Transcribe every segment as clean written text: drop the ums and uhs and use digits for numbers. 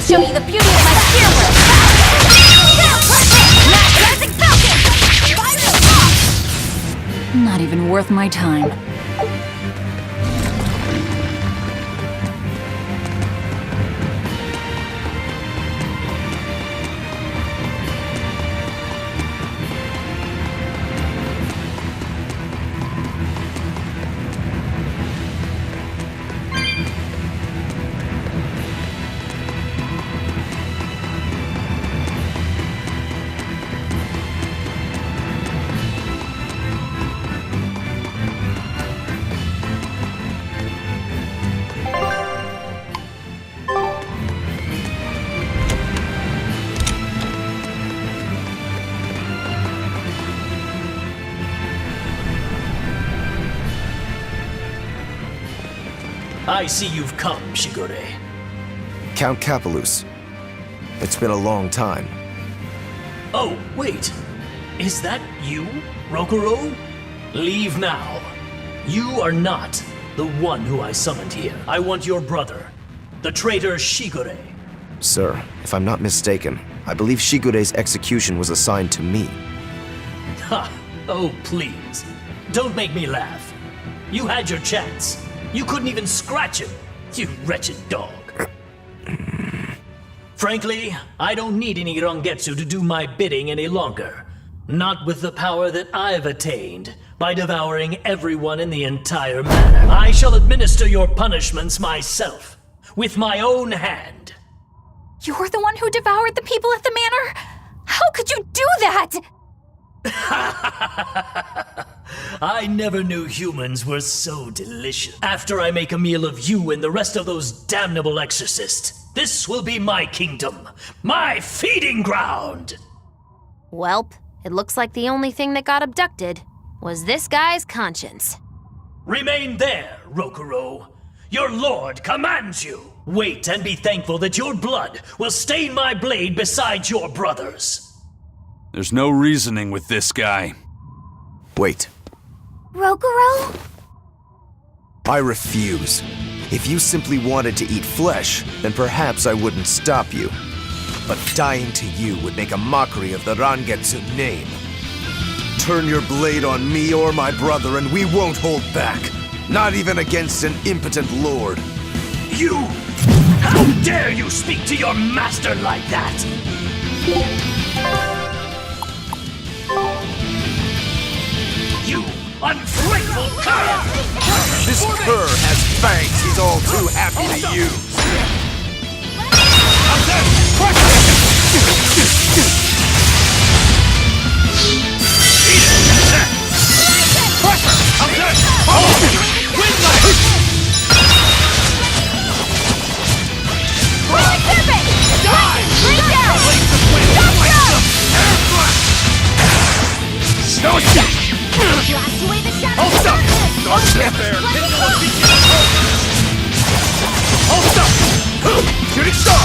Show you the beauty of my spear work! Not even worth my time. I see you've come, Shigure. Count Capelus. It's been a long time. Oh, wait. Is that you, Rokuro? Leave now. You are not the one who I summoned here. I want your brother, the traitor Shigure. Sir, if I'm not mistaken, I believe Shigure's execution was assigned to me. Ha! Oh, please. Don't make me laugh. You had your chance. You couldn't even scratch him, you wretched dog. Frankly, I don't need any Rangetsu to do my bidding any longer. Not with the power that I've attained by devouring everyone in the entire manor. I shall administer your punishments myself, with my own hand. You're the one who devoured the people at the manor? How could you do that? I never knew humans were so delicious. After I make a meal of you and the rest of those damnable exorcists, this will be my kingdom, my feeding ground! Welp, it looks like the only thing that got abducted was this guy's conscience. Remain there, Rokuro. Your lord commands you! Wait and be thankful that your blood will stain my blade beside your brother's. There's no reasoning with this guy. Wait. Rogoro? I refuse. If you simply wanted to eat flesh, then perhaps I wouldn't stop you. But dying to you would make a mockery of the Rangetsu name. Turn your blade on me or my brother and we won't hold back. Not even against an impotent lord. You! How dare you speak to your master like that? You ungrateful cur! This cur has fangs he's all too happy to use. Shooting star!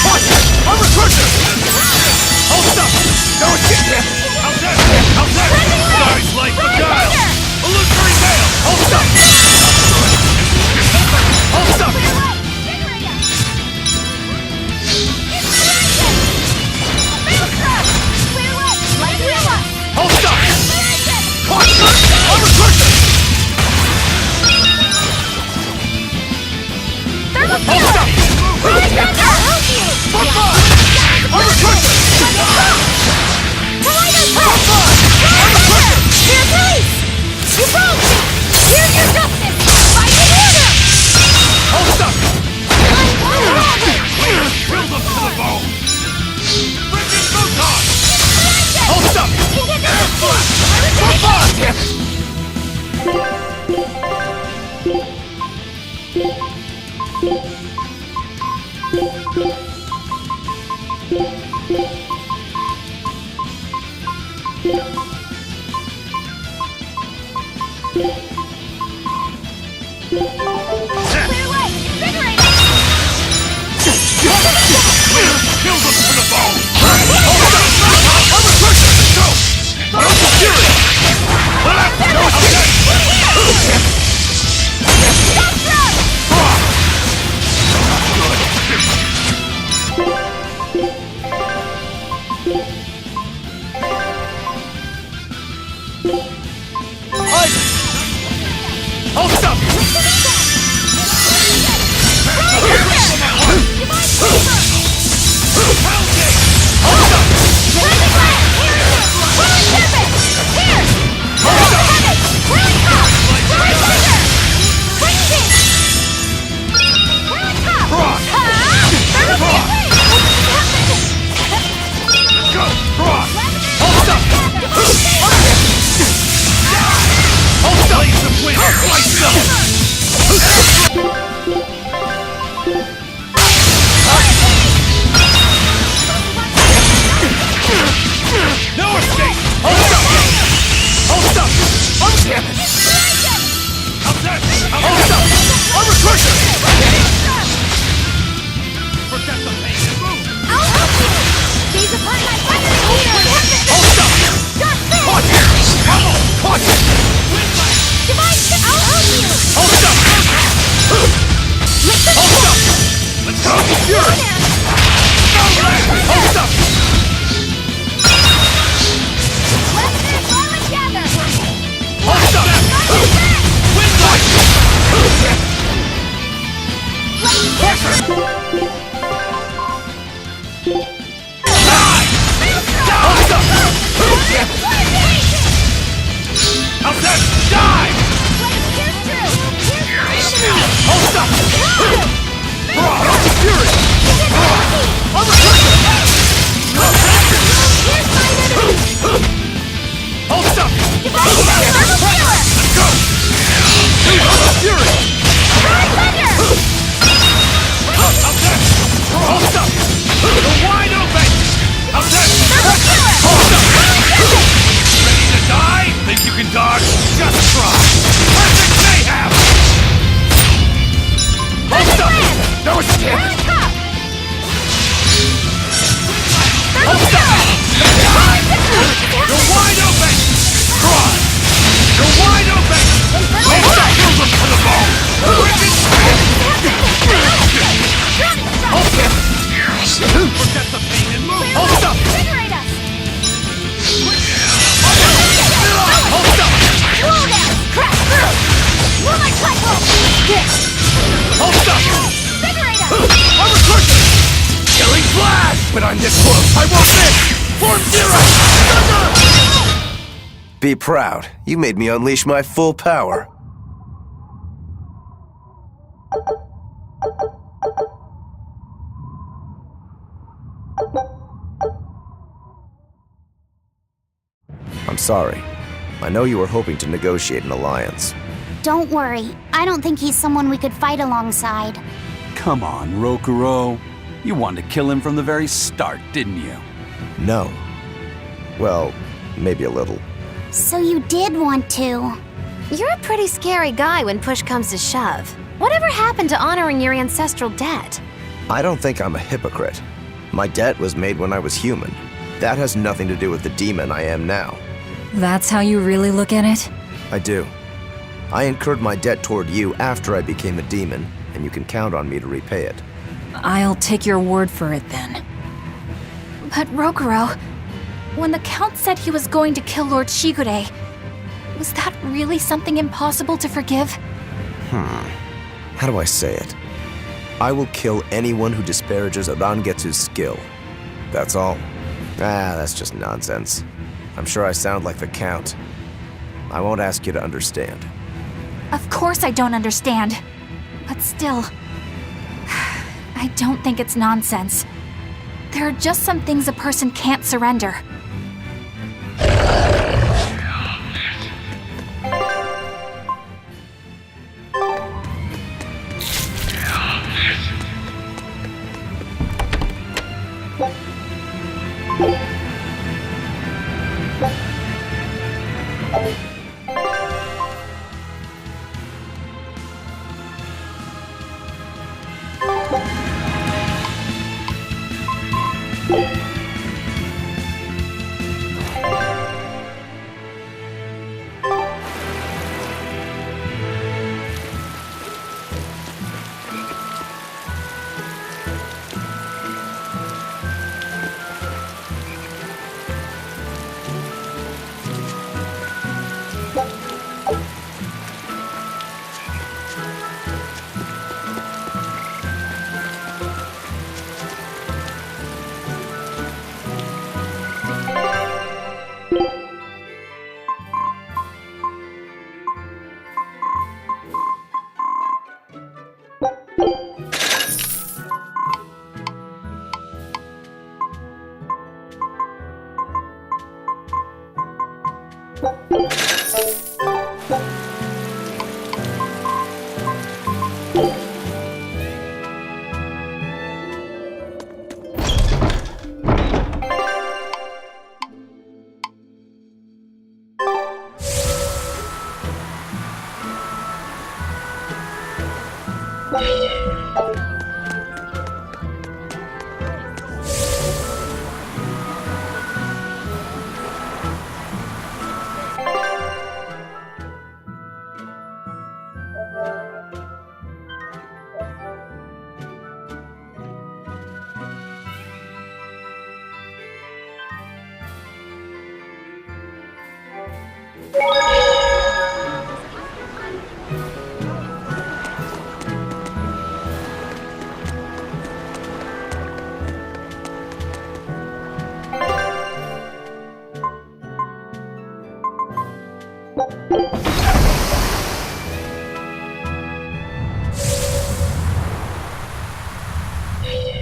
Watch it! I'm recruiting! Hold up! No escape! How's that? How's that? Nice like Beguile! Illusory veil! Hold up! Hold up! Hold up! I'm recruiting! Hold up! Hold up! But I'm this close, I won't miss! Form Zero! Thunder! Be proud. You made me unleash my full power. I'm sorry. I know you were hoping to negotiate an alliance. Don't worry. I don't think he's someone we could fight alongside. Come on, Rokuro. You wanted to kill him from the very start, didn't you? No. Well, maybe a little. So you did want to. You're a pretty scary guy when push comes to shove. Whatever happened to honoring your ancestral debt? I don't think I'm a hypocrite. My debt was made when I was human. That has nothing to do with the demon I am now. That's how you really look at it? I do. I incurred my debt toward you after I became a demon, and you can count on me to repay it. I'll take your word for it then. But Rokuro, when the Count said he was going to kill Lord Shigure, was that really something impossible to forgive? How do I say it? I will kill anyone who disparages Rangetsu's skill. That's all. That's just nonsense. I'm sure I sound like the Count. I won't ask you to understand. Of course I don't understand. But still, I don't think it's nonsense. There are just some things a person can't surrender.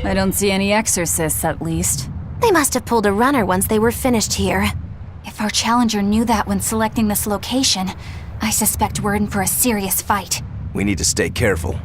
I don't see any exorcists, at least. They must have pulled a runner once they were finished here. If our challenger knew that when selecting this location, I suspect we're in for a serious fight. We need to stay careful.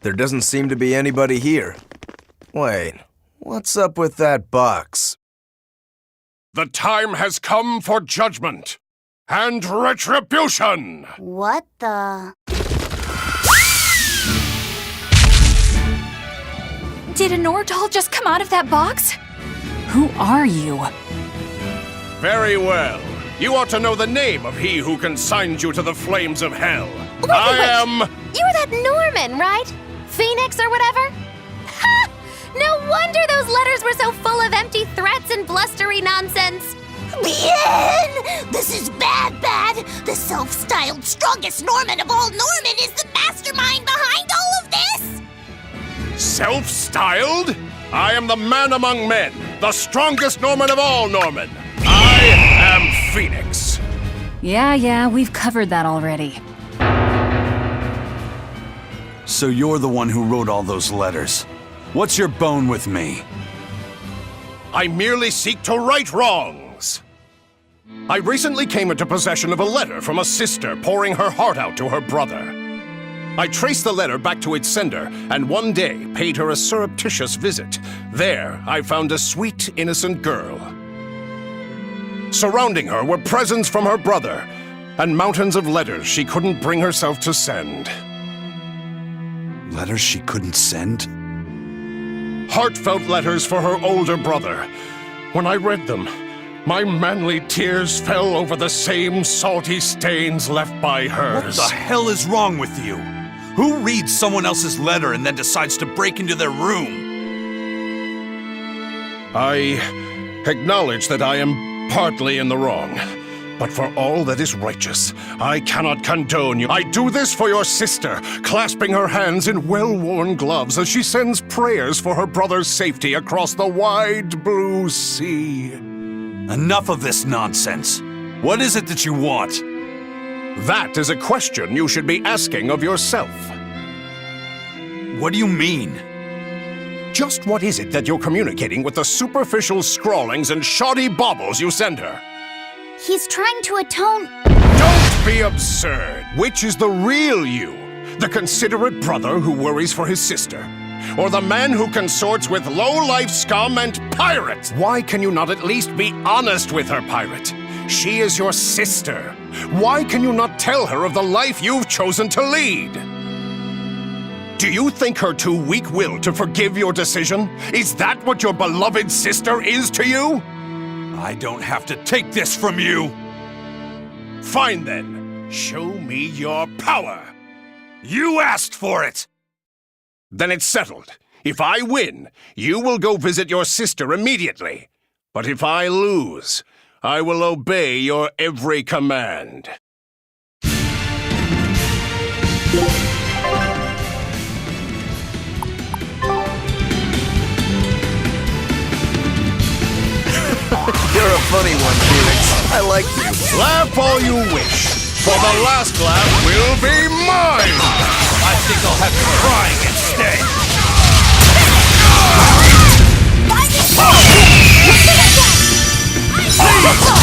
There doesn't seem to be anybody here. Wait, what's up with that box? The time has come for judgment and retribution! What the? Did a Nordal just come out of that box? Who are you? Very well. You ought to know the name of he who consigned you to the flames of hell. Wait. You were that Norman, right? Phoenix or whatever? Ha! No wonder those letters were so full of empty threats and blustery nonsense. Bien! This is bad. The self-styled strongest Norman of all Norman is the mastermind behind all of this! Self-styled? I am the man among men, the strongest Norman of all Norman. I am Phoenix. Yeah, we've covered that already. So you're the one who wrote all those letters. What's your bone with me? I merely seek to right wrongs. I recently came into possession of a letter from a sister pouring her heart out to her brother. I traced the letter back to its sender, and one day paid her a surreptitious visit. There, I found a sweet, innocent girl. Surrounding her were presents from her brother, and mountains of letters she couldn't bring herself to send. Letters she couldn't send? Heartfelt letters for her older brother. When I read them, my manly tears fell over the same salty stains left by hers. What the hell is wrong with you? Who reads someone else's letter and then decides to break into their room? I acknowledge that I am partly in the wrong. But for all that is righteous, I cannot condone you. I do this for your sister, clasping her hands in well-worn gloves as she sends prayers for her brother's safety across the wide blue sea. Enough of this nonsense. What is it that you want? That is a question you should be asking of yourself. What do you mean? Just what is it that you're communicating with the superficial scrawlings and shoddy baubles you send her? He's trying to atone. Don't be absurd. Which is the real you? The considerate brother who worries for his sister? Or the man who consorts with low-life scum and pirates? Why can you not at least be honest with her, pirate? She is your sister. Why can you not tell her of the life you've chosen to lead? Do you think her too weak-willed to forgive your decision? Is that what your beloved sister is to you? I don't have to take this from you! Fine then. Show me your power. You asked for it! Then it's settled. If I win, you will go visit your sister immediately. But if I lose, I will obey your every command. You're a funny one, Phoenix. I like you. Laugh all you wish, for the last laugh will be mine! I think I'll have you crying instead! Step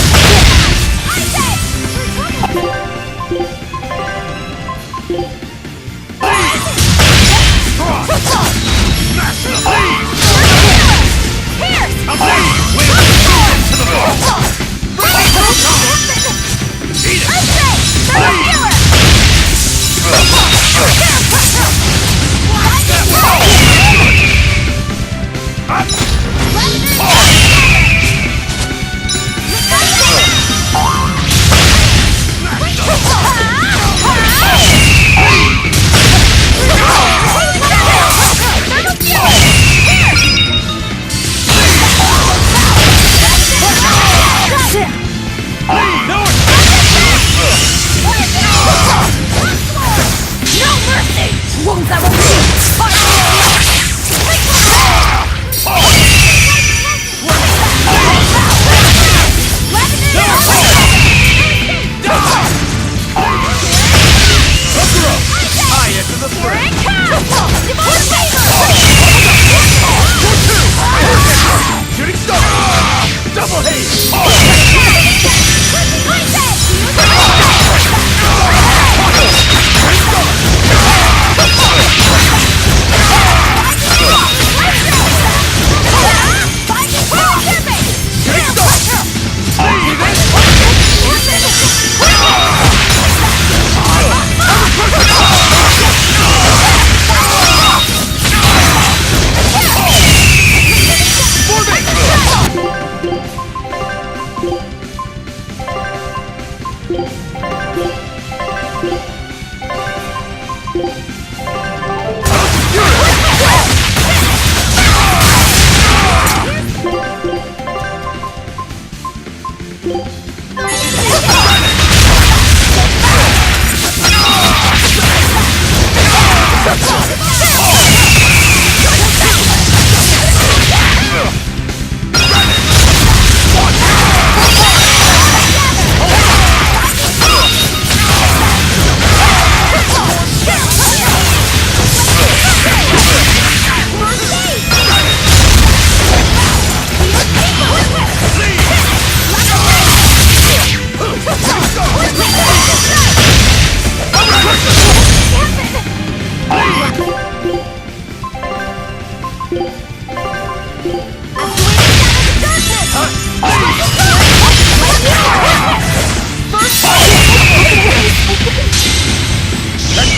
Then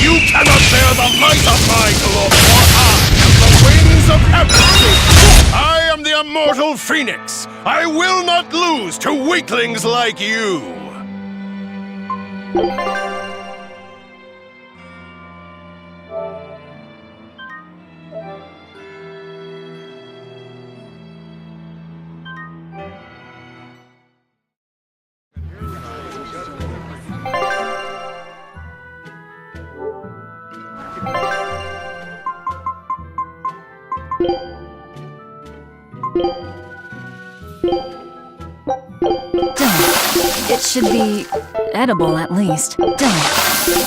you cannot bear the might of my glory, for I am the wings of heaven. I am the immortal phoenix. I will not lose to weaklings like you. It should be edible at least. Done.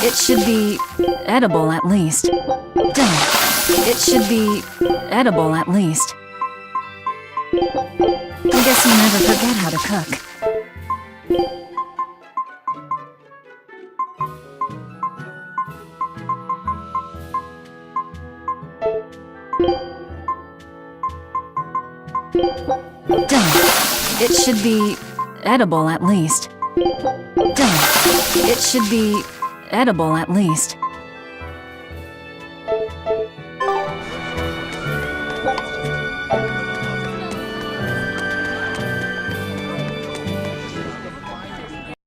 It should be edible at least. Done. It should be edible at least. I guess you never forget how to cook. Done. It should be edible at least. Done. It should be edible at least.